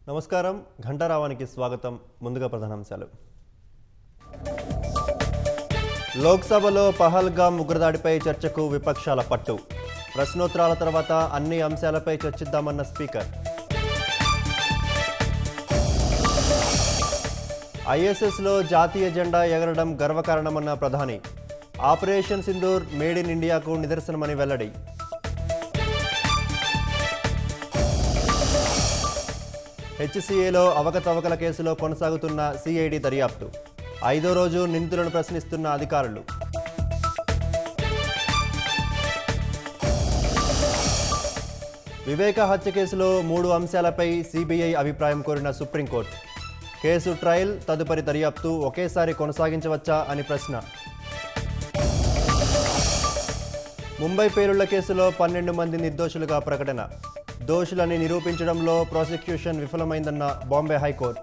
నమస్కారం, ఘంటారావానికి స్వాగతం. ముందుగా ప్రధానాంశాలు. లోక్సభలో పహల్గామ్ ఉగ్రదాడిపై చర్చకు విపక్షాల పట్టు. ప్రశ్నోత్తరాల తర్వాత అన్ని అంశాలపై చర్చిద్దామన్న స్పీకర్. ఐఎస్ఎస్లో జాతీయ జెండా ఎగరడం గర్వకారణమన్న ప్రధాని. ఆపరేషన్ సింధూర్ మేడ్ ఇన్ ఇండియాకు నిదర్శనమని వెల్లడి. హెచ్సీఏలో అవకతవకల కేసులో కొనసాగుతున్న సిఐడి దర్యాప్తు. 5వ రోజు నిందితులను ప్రశ్నిస్తున్న అధికారులు. వివేక హత్య కేసులో 3 అంశాలపై సిబిఐ అభిప్రాయం కోరిన సుప్రీంకోర్టు. కేసు ట్రయల్, తదుపరి దర్యాప్తు ఒకేసారి కొనసాగించవచ్చా అని ప్రశ్న. ముంబై పేలుళ్ల కేసులో 12 మంది నిర్దోషులుగా ప్రకటన. దోషులని నిరూపించడంలో ప్రాసిక్యూషన్ విఫలమైందన్న బాంబే హైకోర్టు.